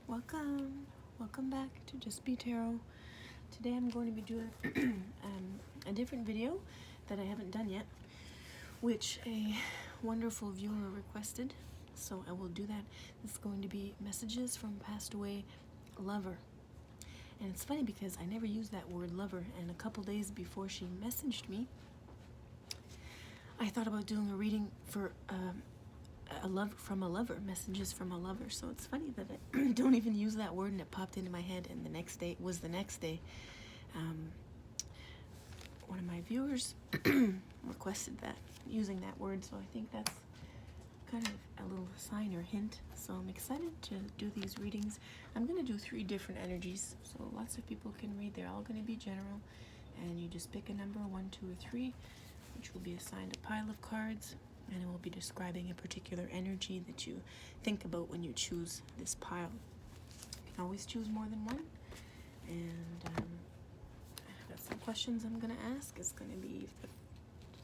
Welcome back to Just Be Tarot. Today I'm going to be doing a different video that I haven't done yet, which a wonderful viewer requested, so I will do that. It's going to be messages from passed away lover. And it's funny because I never used that word lover, and a couple days before she messaged me, I thought about doing a reading for messages from a lover. So it's funny that I don't even use that word, and it popped into my head, and the next day one of my viewers requested that, using that word, so I think that's kind of a little sign or hint. So I'm excited to do these readings. I'm going to do 3 different energies, so lots of people can read. They're all going to be general, and you just pick a number, 1, 2, or 3, which will be assigned a pile of cards, and it will be describing a particular energy that you think about when you choose this pile. You can always choose more than one. And I've got some questions I'm going to ask. It's going to be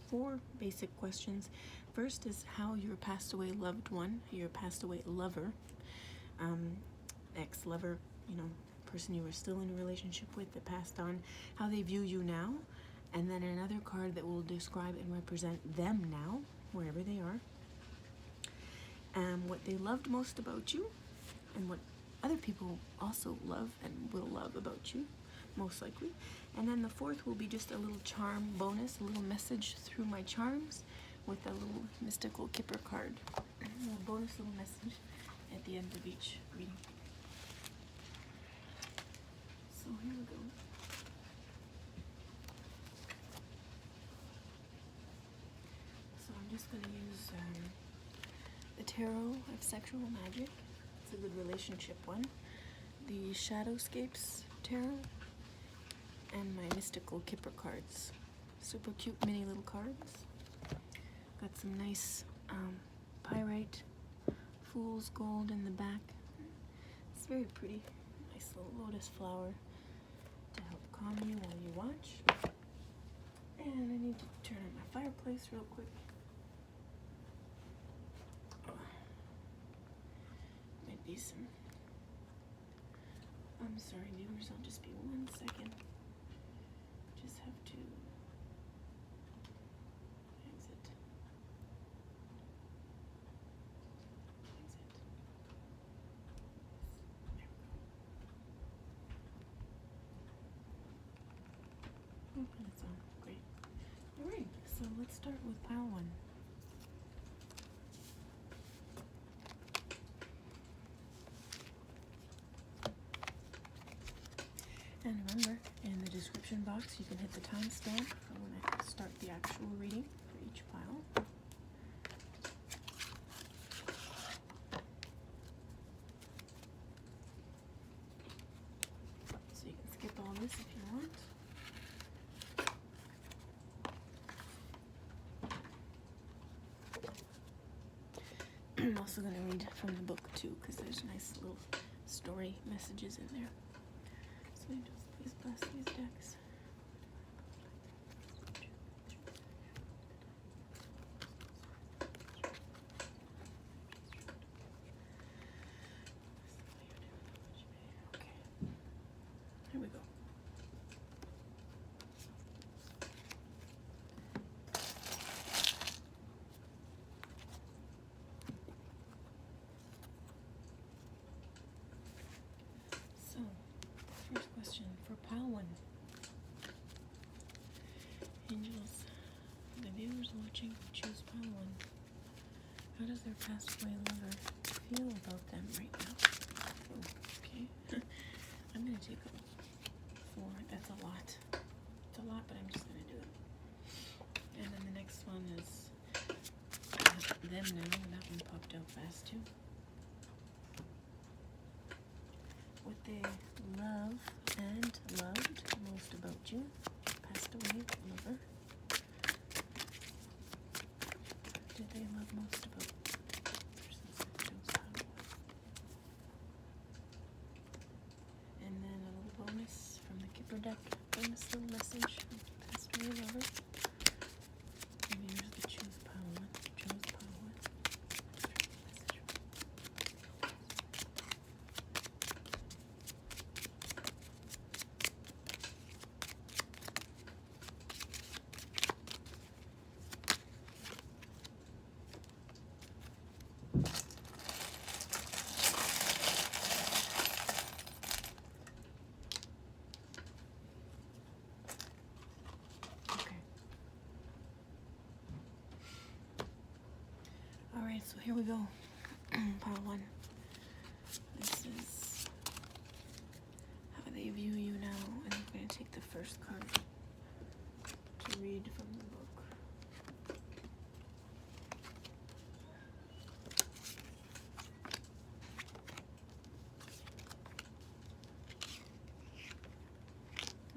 4 basic questions. First is how your passed away loved one, your passed away lover, ex-lover, person you were still in a relationship with that passed on, how they view you now. And then another card that will describe and represent them now, wherever they are, what they loved most about you, and what other people also love and will love about you, most likely. And then the 4th will be just a little charm bonus, a little message through my charms with a little mystical Kipper card. A little bonus little message at the end of each reading. So here we go. I'm just going to use the Tarot of Sexual Magic. It's a good relationship one. The Shadowscapes Tarot. And my mystical Kipper cards. Super cute mini little cards. Got some nice pyrite fool's gold in the back. It's very pretty. Nice little lotus flower to help calm you while you watch. And I need to turn on my fireplace real quick. I'm sorry, viewers, I'll just be 1 second. Just have to exit. There we go. And it's on. Great. Alright, so let's start with pile 1. And remember, in the description box, you can hit the timestamp for when I start the actual reading for each pile. So you can skip all this if you want. I'm also going to read from the book too, because there's nice little story messages in there. So just please bless these decks. Okay, here we go. So, first question for pile 1. Angels, the viewers watching choose pile 1. How does their passed away lover feel about them right now? Oh, okay. I'm going to take a 4. That's a lot. It's a lot, but I'm just going to do it. And then the next one is them now. That one popped out fast too. What they love and loved most about you, passed away lover. What did they love most about persons that chose pile 1? And then a little bonus from the Kipper deck, bonus little message from passed away lover. And here's the choose pile 1, chose pile 1. Message. here we go. Pile 1. This is how they view you now. And I'm going to take the first card to read from the book.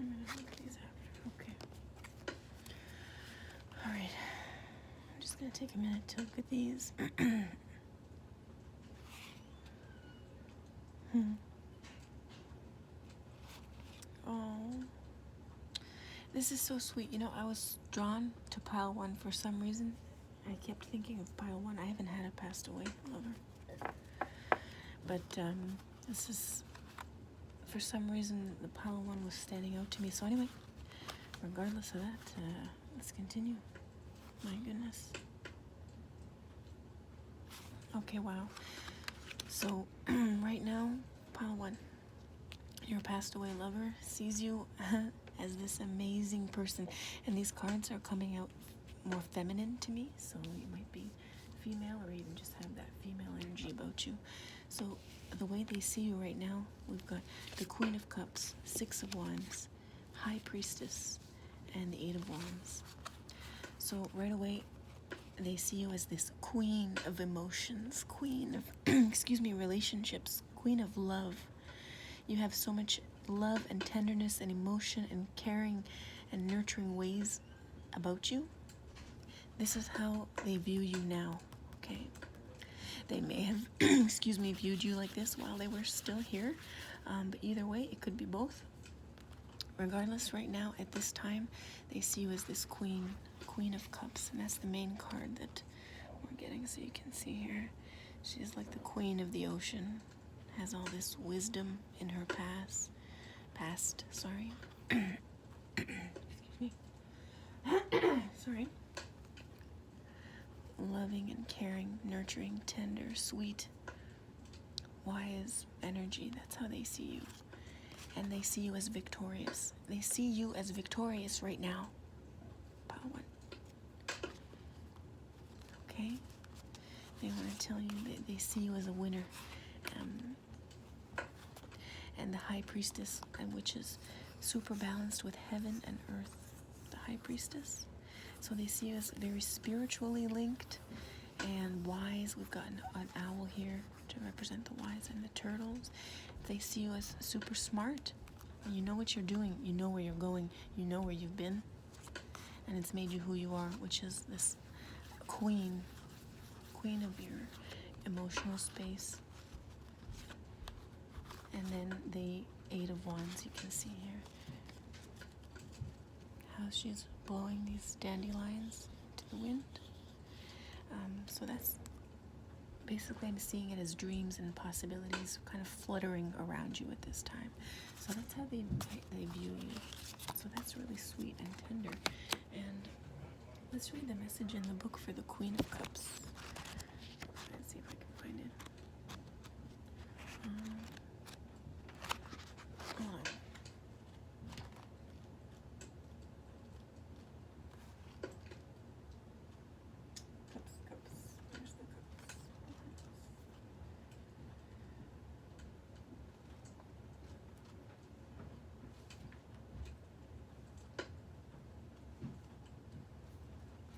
I'm going to look these after. Okay. Alright. I'm just going to take a minute to look at these. Oh, this is so sweet. You know, I was drawn to pile 1 for some reason. I kept thinking of pile 1. I haven't had a passed away lover. But this is, for some reason, the pile 1 was standing out to me. So anyway, regardless of that, let's continue. My goodness. Okay, wow. So right now, pile 1. Your passed away lover sees you as this amazing person, and these cards are coming out more feminine to me, so you might be female or even just have that female energy about you. So the way they see you right now, we've got the Queen of Cups, 6 of Wands, High Priestess, and the 8 of Wands. So right away, they see you as this queen of emotions, queen of relationships, queen of love. You have so much love and tenderness and emotion and caring and nurturing ways about you. This is how they view you now, okay? They may have, viewed you like this while they were still here, but either way, it could be both. Regardless, right now, at this time, they see you as this Queen of Cups, and that's the main card that we're getting, so you can see here. She's like the queen of the ocean. Has all this wisdom in her past. Excuse me. Sorry. Loving and caring, nurturing, tender, sweet, wise energy. That's how they see you. And they see you as victorious. They see you as victorious right now. Pile 1. Okay? They want to tell you that they see you as a winner. And the High Priestess, which is super balanced with heaven and earth, the High Priestess. So they see you as very spiritually linked and wise. We've got an owl here to represent the wise and the turtles. They see you as super smart. You know what you're doing. You know where you're going. You know where you've been. And it's made you who you are, which is this queen of your emotional space. And then the 8 of Wands, you can see here how she's blowing these dandelions to the wind. So that's basically, I'm seeing it as dreams and possibilities kind of fluttering around you at this time. So that's how they view you. So that's really sweet and tender. And let's read the message in the book for the Queen of Cups. Let's see if I can find it. Hold on. Cups. Where's the cups?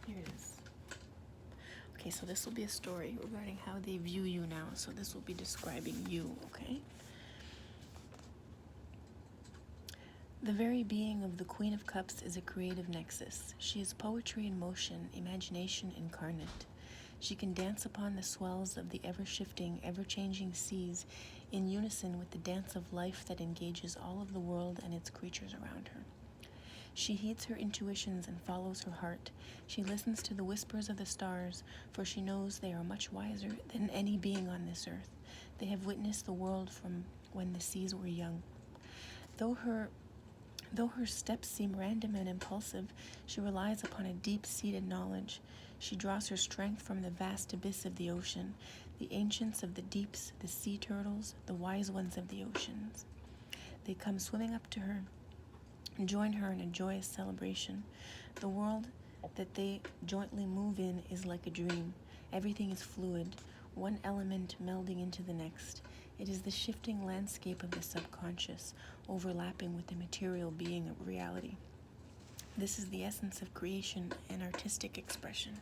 Here it is. Okay, so this will be a story regarding how they view you now. So this will be describing you, okay? The very being of the Queen of Cups is a creative nexus. She is poetry in motion, imagination incarnate. She can dance upon the swells of the ever-shifting, ever-changing seas in unison with the dance of life that engages all of the world and its creatures around her. She heeds her intuitions and follows her heart. She listens to the whispers of the stars, for she knows they are much wiser than any being on this earth. They have witnessed the world from when the seas were young. Though her steps seem random and impulsive, she relies upon a deep-seated knowledge. She draws her strength from the vast abyss of the ocean, the ancients of the deeps, the sea turtles, the wise ones of the oceans. They come swimming up to her and join her in a joyous celebration. The world that they jointly move in is like a dream, Everything is fluid, one element melding into the next. It is the shifting landscape of the subconscious, overlapping with the material being of reality. This is the essence of creation and artistic expression.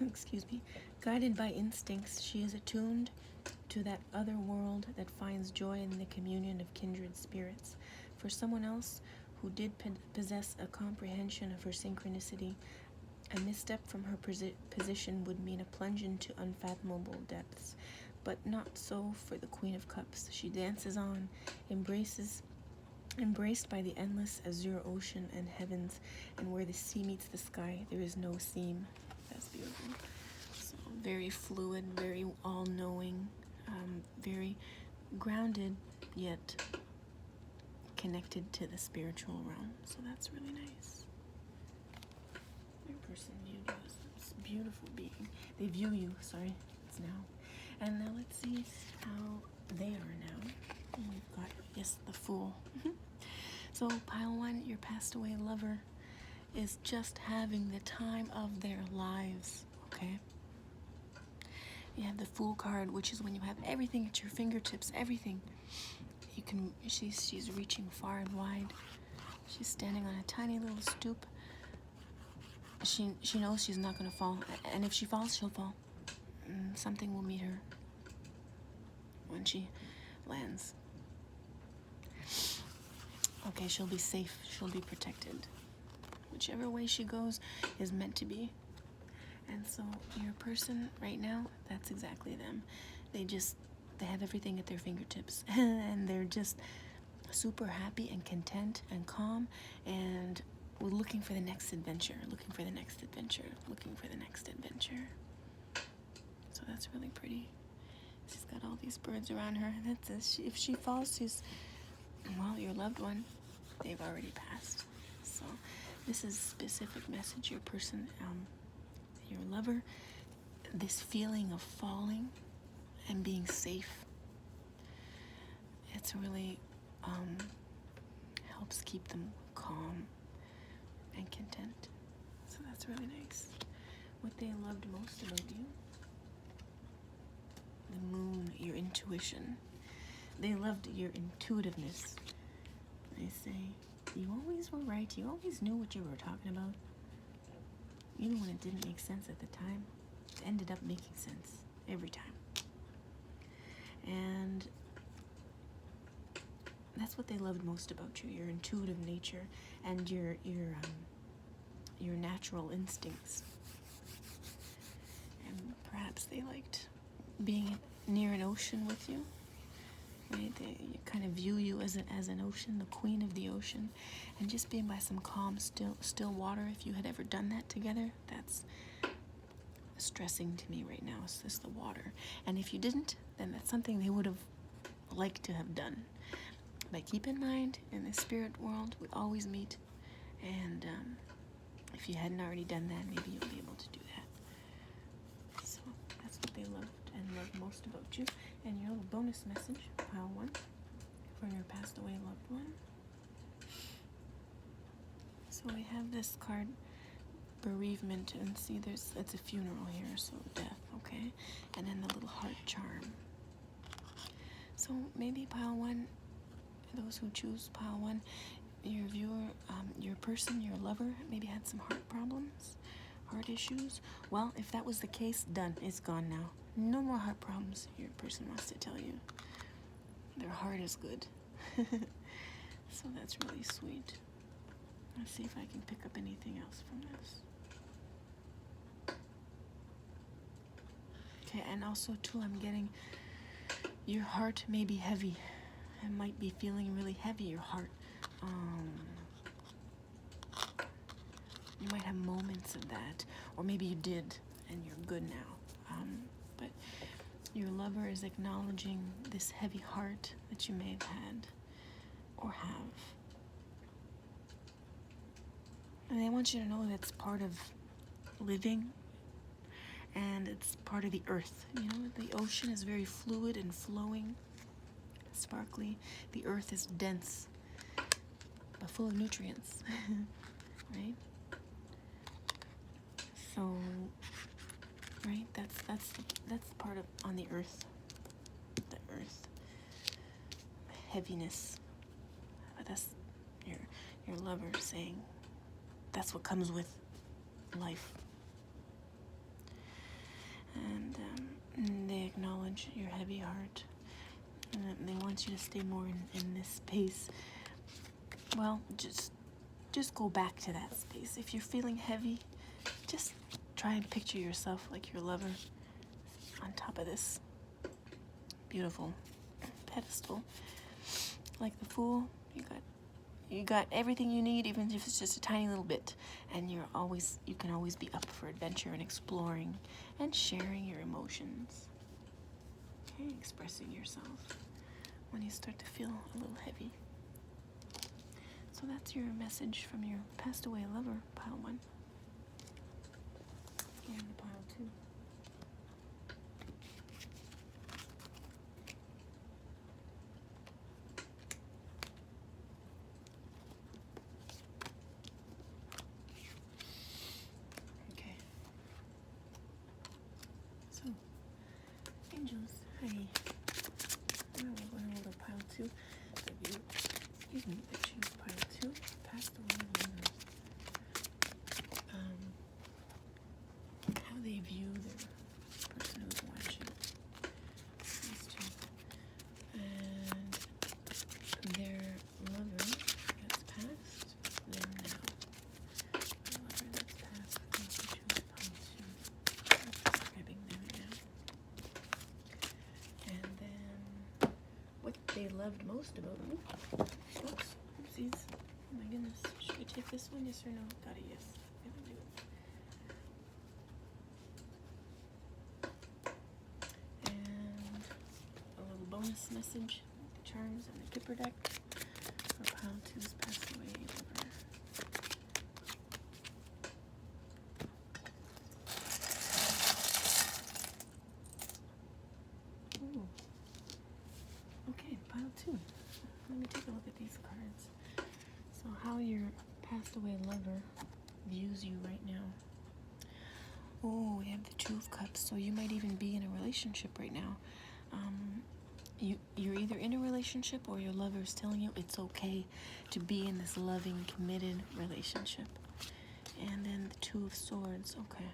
Excuse me. Guided by instincts, she is attuned to that other world that finds joy in the communion of kindred spirits. For someone else who did possess a comprehension of her synchronicity, a misstep from her position would mean a plunge into unfathomable depths. But not so for the Queen of Cups. She dances on, embraced by the endless azure ocean and heavens, and where the sea meets the sky, there is no seam. That's beautiful. So very fluid, very all-knowing, very grounded, yet connected to the spiritual realm. So that's really nice. Your person viewed you as this beautiful being. They view you, sorry, it's now. And now let's see how they are now. And we've got, yes, the Fool. So pile 1, your passed away lover is just having the time of their lives, okay? You have the Fool card, which is when you have everything at your fingertips, everything. You can, she's reaching far and wide. She's standing on a tiny little stoop. She knows she's not going to fall, and if she falls, she'll fall. Something will meet her when she lands. Okay, she'll be safe. She'll be protected. Whichever way she goes is meant to be. And so your person right now, that's exactly them. They have everything at their fingertips. And they're just super happy and content and calm. And we're looking for the next adventure, looking for the next adventure, looking for the next adventure. So that's really pretty. She's got all these birds around her. That's if she falls, well, your loved one, they've already passed. So this is a specific message. Your person, your lover, this feeling of falling and being safe, it's really helps keep them calm and content. So that's really nice. What they loved most about you, the Moon, your intuition. They loved your intuitiveness. They say, you always were right. You always knew what you were talking about. Even when it didn't make sense at the time, it ended up making sense every time. And that's what they loved most about you, your intuitive nature and your natural instincts. And perhaps they liked being near an ocean with you. Right? They kind of view you as an ocean, the queen of the ocean, and just being by some calm, still water. If you had ever done that together, that's stressing to me right now. It's just the water. And if you didn't, then that's something they would have liked to have done. But keep in mind, in the spirit world, we always meet, and if you hadn't already done that, maybe you'll be able to do that. So that's what they loved and loved most about you. And your little bonus message, pile 1, for your passed away loved one. So we have this card, bereavement, and see it's a funeral here, so death, okay? And then the little heart charm. So maybe pile 1, those who choose pile 1, your viewer, your person, your lover, maybe had some heart problems, heart issues. Well, if that was the case, done. It's gone now. No more heart problems, your person wants to tell you. Their heart is good. So that's really sweet. Let's see if I can pick up anything else from this. Okay, and also too, I'm getting your heart may be heavy. It might be feeling really heavy, your heart. You might have moments of that, or maybe you did, and you're good now. But your lover is acknowledging this heavy heart that you may have had, or have. And they want you to know that's part of living, and it's part of the earth. You know, the ocean is very fluid and flowing, sparkly. The earth is dense, but full of nutrients. right? So, right, that's the part of on the earth, heaviness. That's your lover saying that's what comes with life, and they acknowledge your heavy heart, and they want you to stay more in this space. Well, just go back to that space. If you're feeling heavy, just try and picture yourself like your lover on top of this beautiful pedestal. Like the Fool, you got everything you need, even if it's just a tiny little bit. And you can always be up for adventure and exploring and sharing your emotions. Okay, expressing yourself when you start to feel a little heavy. So that's your message from your passed away lover, pile 1. And pile 2. Okay. So, angels, hi. Now we're going over pile 2. Excuse me, that choose pile 2. Passed away lover. How they view their person who's watching. These two. And their lover that's passed, then now. The lover that's passed, going to choose pile 2. That's describing them now. And then what they loved most about me. Oops, oopsies. Oh my goodness. Should we take this one? Yes or no? Got a yes. Gonna do it. And a little bonus message. The charms and the Kipper deck for pile 2's passed away lover. Ooh. Okay, pile 2. Let me take a look at these cards. So how your passed away lover views you right now. Oh, we have the 2 of Cups, so you might even be in a relationship right now. You're either in a relationship or your lover is telling you it's okay to be in this loving, committed relationship. And then the 2 of Swords, okay.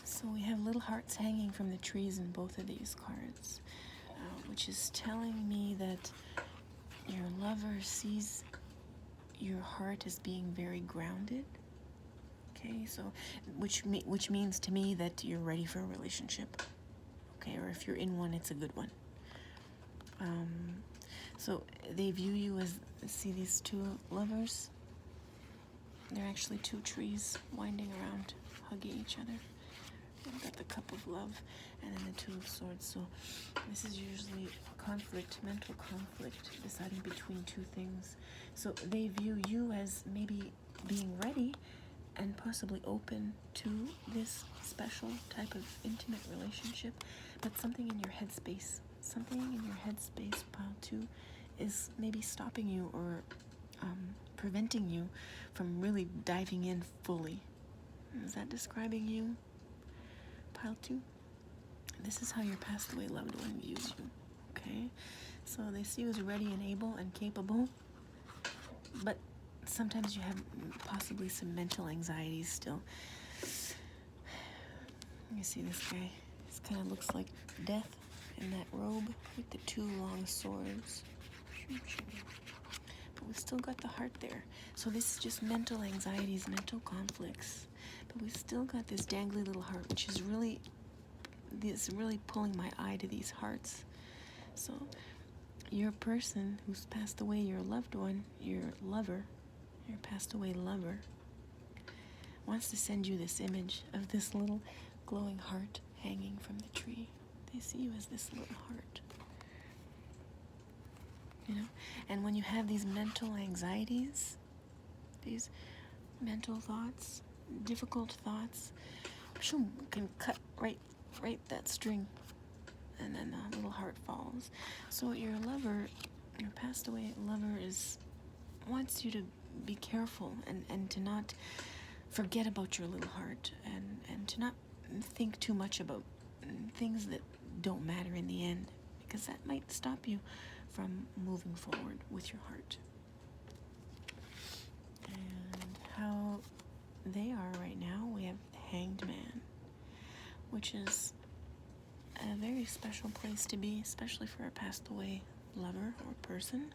So we have little hearts hanging from the trees in both of these cards, which is telling me that your lover sees your heart as being very grounded. Okay, so which means to me that you're ready for a relationship. Okay, or if you're in one, it's a good one. So they view you as, see these 2 lovers? They're actually 2 trees winding around, hugging each other. I've got the Cup of Love and then the 2 of Swords. So this is usually conflict, mental conflict, deciding between 2 things. So they view you as maybe being ready and possibly open to this special type of intimate relationship, but something in your headspace, pile 2, is maybe stopping you or preventing you from really diving in fully. Is that describing you, pile 2? This is how your passed away loved one views you, okay? So they see you as ready and able and capable, but sometimes you have possibly some mental anxieties still. You see this guy? This kind of looks like death in that robe with the 2 long swords. But we've still got the heart there. So this is just mental anxieties, mental conflicts. But we've still got this dangly little heart, which is really pulling my eye to these hearts. So your person who's passed away, your loved one, your lover, your passed away lover, wants to send you this image of this little glowing heart hanging from the tree. They see you as this little heart. You know? And when you have these mental anxieties, these mental thoughts, difficult thoughts, can cut right that string, and then the little heart falls. So your lover, your passed away lover, wants you to be careful and to not forget about your little heart, and to not think too much about things that don't matter in the end, because that might stop you from moving forward with your heart. And how they are right now, we have the Hanged Man, which is a very special place to be, especially for a passed away lover or person.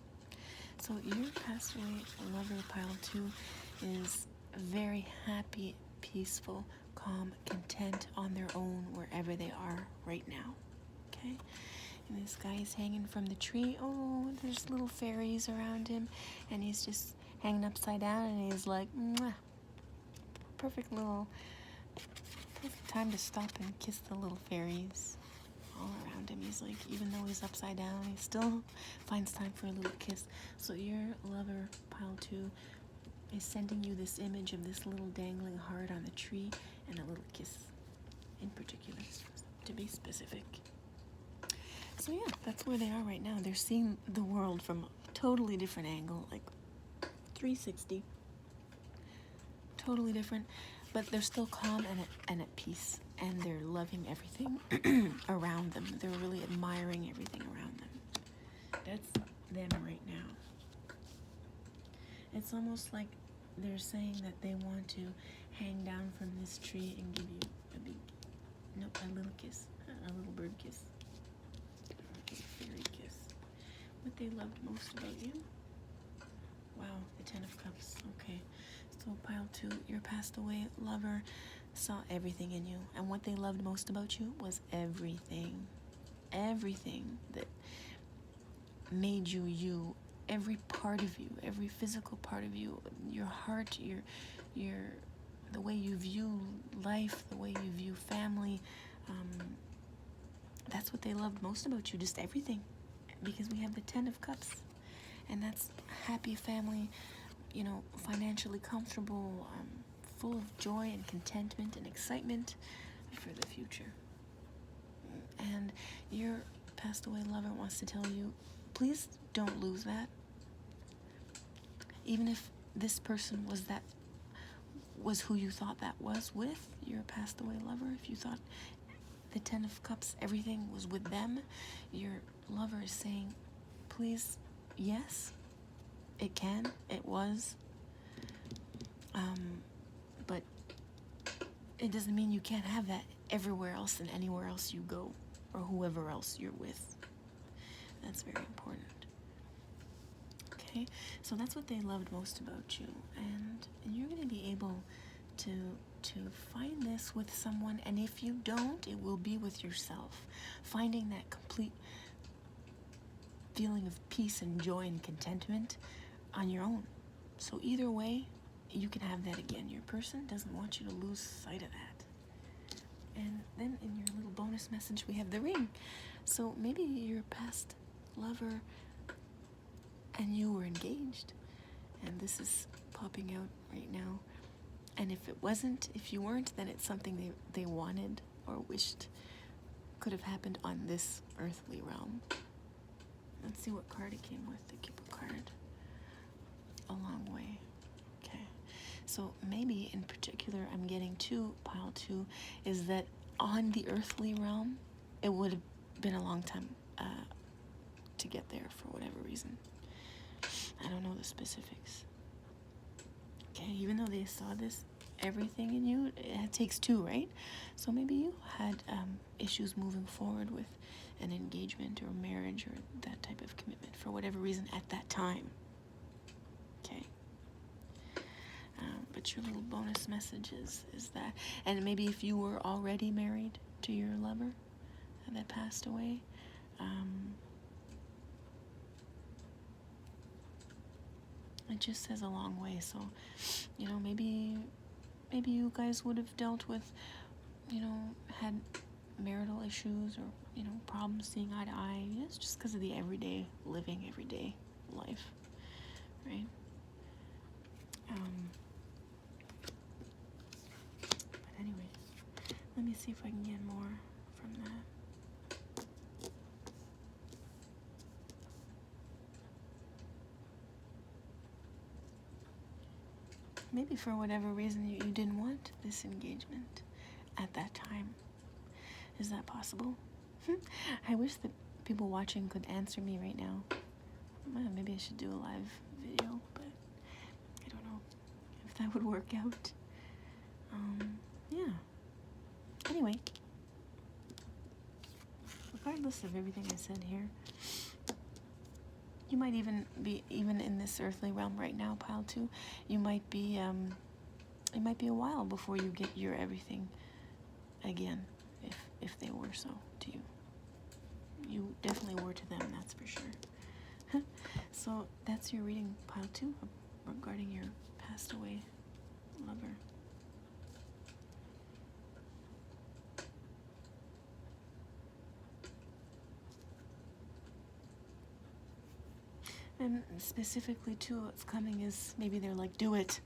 So your passed away lover, pile 2, is very happy, peaceful, calm, content on their own wherever they are right now. Okay? And this guy is hanging from the tree. Oh, there's little fairies around him, and he's just hanging upside down, and he's like, mwah. Perfect time to stop and kiss the little fairies all around him. He's like, even though he's upside down, he still finds time for a little kiss. So your lover, pile 2, is sending you this image of this little dangling heart on the tree and a little kiss in particular, to be specific. So yeah, that's where they are right now. They're seeing the world from a totally different angle, like 360. Totally different, but they're still calm and at peace, and they're loving everything around them. They're really admiring everything around them. That's them right now. It's almost like they're saying that they want to hang down from this tree and give you a little kiss, a little bird kiss, a fairy kiss. What they loved most about you? Wow, the 10 of Cups. Okay. So pile 2, your passed away lover saw everything in you, and what they loved most about you was everything that made you you, every part of you, every physical part of you, your heart, your the way you view life, the way you view family. That's what they loved most about you, just everything, because we have the 10 of Cups, and that's happy family, financially comfortable, full of joy and contentment and excitement for the future. And your passed away lover wants to tell you, please don't lose that. Even if this person was who you thought that was with, your passed away lover, if you thought the 10 of Cups, everything was with them, your lover is saying, please, yes, it was, but it doesn't mean you can't have that everywhere else and anywhere else you go, or whoever else you're with. That's very important. Okay, so that's what they loved most about you, and you're going to be able to find this with someone, and if you don't, it will be with yourself, finding that complete feeling of peace and joy and contentment on your own. So either way, you can have that again. Your person doesn't want you to lose sight of that. And then in your little bonus message, we have the ring. So maybe your past lover and you were engaged, and this is popping out right now. And if you weren't, then it's something they wanted or wished could have happened on this earthly realm. Let's see what card it came with, the Kipper card. A long way. Okay. So maybe in particular, I'm getting to pile 2, is that on the earthly realm, it would have been a long time to get there for whatever reason. I don't know the specifics. Okay, even though they saw this, everything in you, it takes 2, right? So maybe you had issues moving forward with an engagement or marriage or that type of commitment for whatever reason at that time. Okay. But your little bonus message is that, and maybe if you were already married to your lover that passed away, it just says a long way. So, maybe you guys would have dealt with, had marital issues or, problems seeing eye to eye. It's just because of the everyday living, everyday life, right? But anyway, let me see if I can get more from that. maybe for whatever reason you didn't want this engagement at that time. Is that possible? I wish that people watching could answer me right now. Maybe I should do a live video, but I don't know if that would work out. Yeah. Anyway, regardless of everything I said here, you might even be in this earthly realm right now, pile 2. You might be it might be a while before you get your everything again, if they were so to you. You definitely were to them, that's for sure. So that's your reading, pile 2, regarding your passed away lover. And specifically too, what's coming is maybe they're like, do it.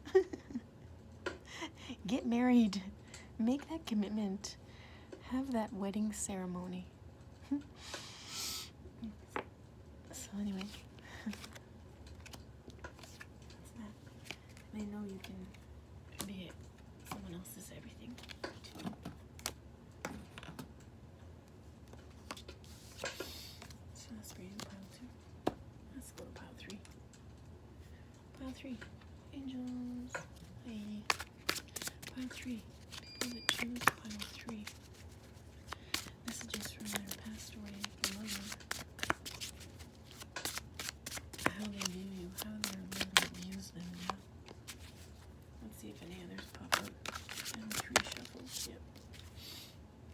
Get married. Make that commitment. Have that wedding ceremony. So anyway, that's that. They know you can be someone else's everything too. So that's reading pile 2. Let's go to pile 3. Pile 3. Angels. Hey. Pile 3. People that choose pile 3. Messages from their passed away lover. How they view you. How their lover views them now. Let's see if any others pop up. And 3 shuffles. Yep.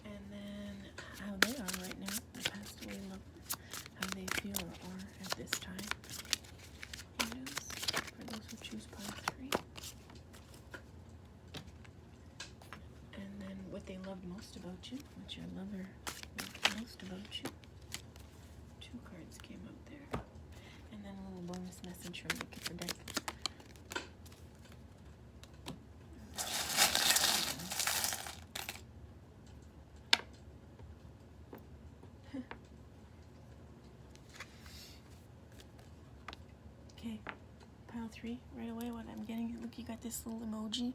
And then how they are right now. The passed away lover. How they feel or are at this time. Angels. For those who choose pile 3. And then what they loved most about you, what your lover loved most about you. 2 cards came out there. And then a little bonus message from the Kipper deck. Okay, pile 3, right away what I'm getting, look, you got this little emoji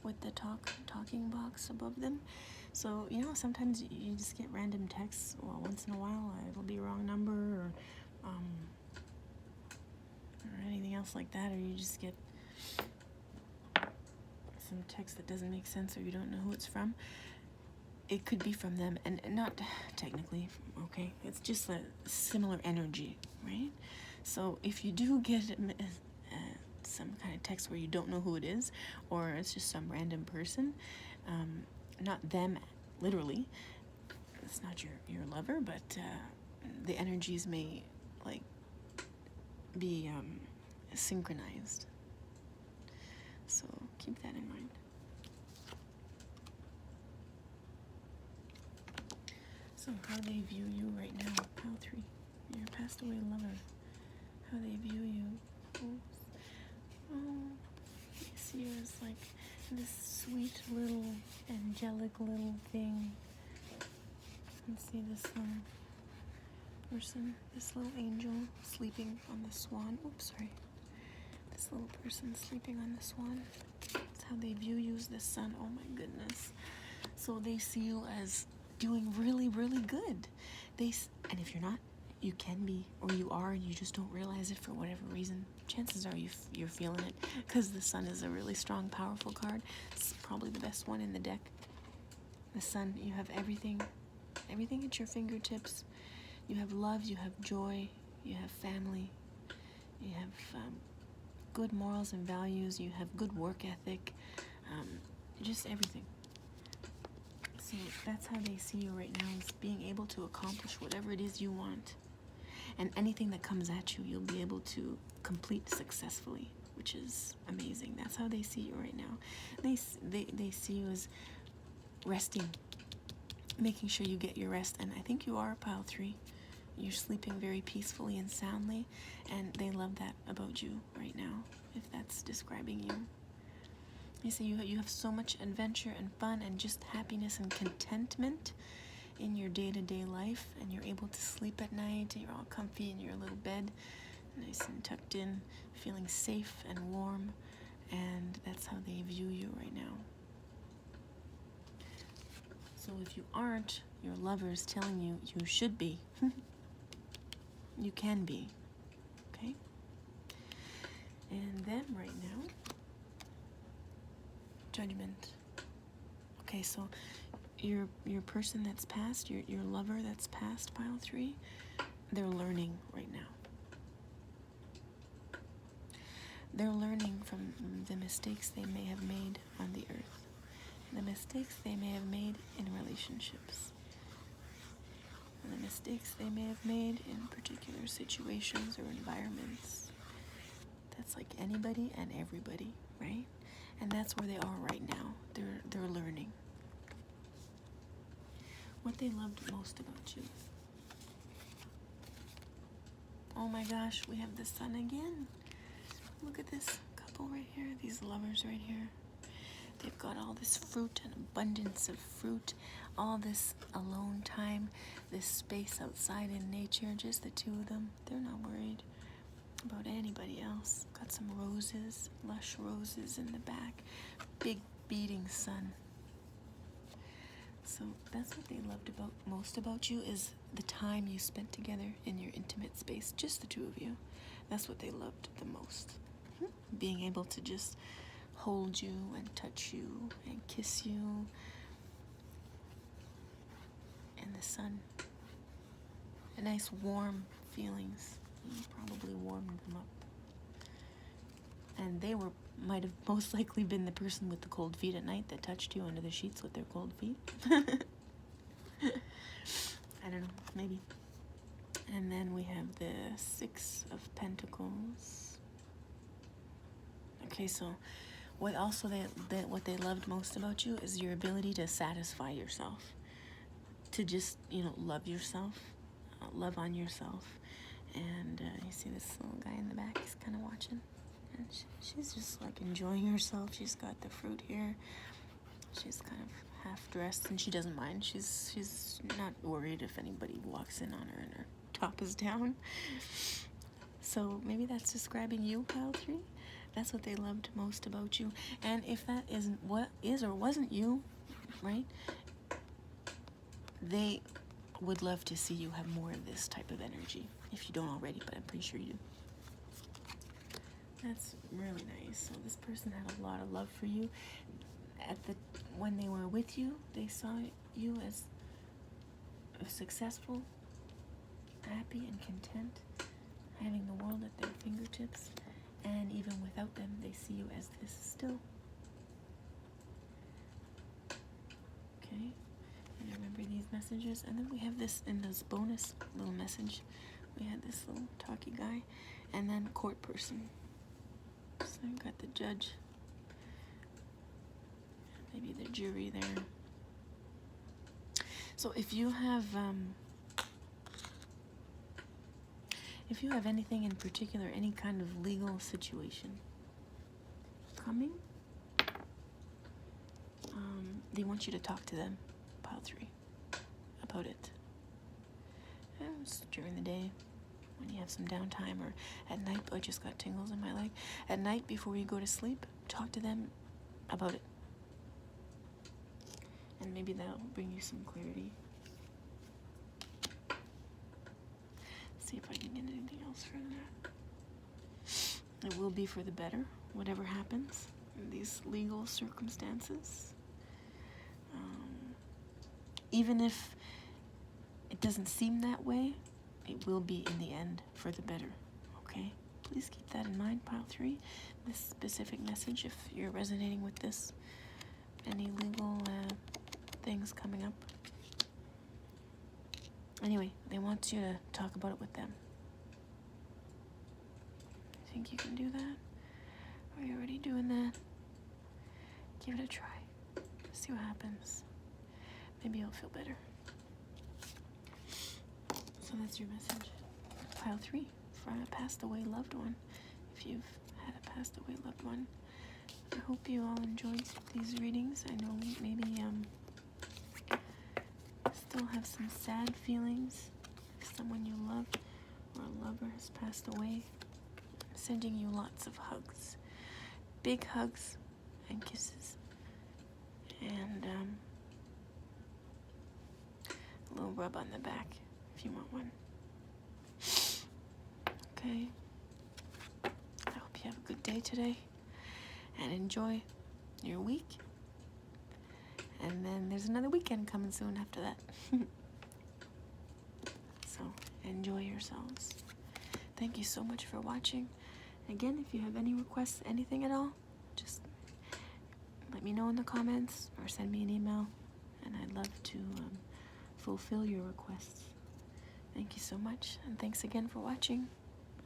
with the talking box above them. So, you know, sometimes you just get random texts, well, once in a while, it'll be a wrong number, or anything else like that, or you just get some text that doesn't make sense, or you don't know who it's from. It could be from them, and not technically, okay? It's just a similar energy, right? So if you do get some kind of text where you don't know who it is, or it's just some random person, not them literally, it's not your lover, but the energies may like be synchronized. So keep that in mind. So how they view you right now, pile 3, your passed away lover, how they view you. I see you as like this sweet little angelic little thing. And see this person, this little angel sleeping on the swan. Oops, sorry. This little person sleeping on the swan. That's how they view you as the sun. Oh my goodness. So they see you as doing really, really good. And if you're not, you can be, or you are, and you just don't realize it for whatever reason. Chances are you're feeling it, because the sun is a really strong, powerful card. It's probably the best one in the deck. The sun, you have everything at your fingertips. You have love, you have joy, you have family, you have good morals and values, you have good work ethic, just everything. So that's how they see you right now, is being able to accomplish whatever it is you want. And anything that comes at you, you'll be able to complete successfully, which is amazing. That's how they see you right now. They see you as resting, making sure you get your rest. And I think you are, pile 3. You're sleeping very peacefully and soundly, and they love that about you right now, if that's describing you. They say you have so much adventure and fun and just happiness and contentment in your day-to-day life, and you're able to sleep at night, and you're all comfy in your little bed, nice and tucked in, feeling safe and warm, and that's how they view you right now. So if you aren't, your lover's telling you you should be. You can be. Okay? And then right now, Judgment. Okay, so your person that's past, your lover that's past, pile 3, they're learning right now. They're learning from the mistakes they may have made on the earth, the mistakes they may have made in relationships, and the mistakes they may have made in particular situations or environments. That's like anybody and everybody, right? And that's where they are right now. They're learning what they loved most about you. Oh my gosh, we have the sun again. Look at this couple right here, these lovers right here. They've got all this fruit, an abundance of fruit, all this alone time, this space outside in nature, just the two of them. They're not worried about anybody else. Got some roses, lush roses in the back, big beating sun. So that's what they loved most about you, is the time you spent together in your intimate space, just the two of you. That's what they loved the most. Being able to just hold you and touch you and kiss you in the sun. A nice warm feelings. You probably warmed them up. And they might have most likely been the person with the cold feet at night that touched you under the sheets with their cold feet. I don't know, maybe. And then we have the 6 of Pentacles. Okay, so what they loved most about you is your ability to satisfy yourself, to just, love yourself, love on yourself. And you see this little guy in the back, he's kind of watching, and she's just like enjoying herself. She's got the fruit here. She's kind of half dressed, and she doesn't mind. She's not worried if anybody walks in on her and her top is down. So maybe that's describing you, pile 3. That's what they loved most about you. And if that isn't what is or wasn't you, right, they would love to see you have more of this type of energy, if you don't already, but I'm pretty sure you do. That's really nice. So this person had a lot of love for you. When they were with you, they saw you as successful, happy, and content, having the world at their fingertips. And even without them, they see you as this still. Okay, and remember these messages. And then we have this in this bonus little message. We had this little talky guy, and then court person. So I've got the judge, maybe the jury there. So if you have anything in particular, any kind of legal situation coming, they want you to talk to them, pile 3, about it. And it's during the day, when you have some downtime, or at night. I just got tingles in my leg. At night, before you go to sleep, talk to them about it. And maybe that'll bring you some clarity. See if I can get anything else from that. It will be for the better, whatever happens in these legal circumstances. Even if it doesn't seem that way, it will be in the end for the better, okay? Please keep that in mind, pile 3. This specific message, if you're resonating with this, any legal things coming up. Anyway, they want you to talk about it with them. You think you can do that? Are you already doing that? Give it a try. See what happens. Maybe you'll feel better. So that's your message. Pile 3, for a passed away loved one. If you've had a passed away loved one. I hope you all enjoyed these readings. I know maybe still have some sad feelings if someone you loved or a lover has passed away. I'm sending you lots of hugs. big hugs and kisses. And a little rub on the back if you want one. Okay. I hope you have a good day today and enjoy your week. And then there's another weekend coming soon after that. So enjoy yourselves. Thank you so much for watching. Again, if you have any requests, anything at all, just let me know in the comments or send me an email, and I'd love to fulfill your requests. Thank you so much, and thanks again for watching.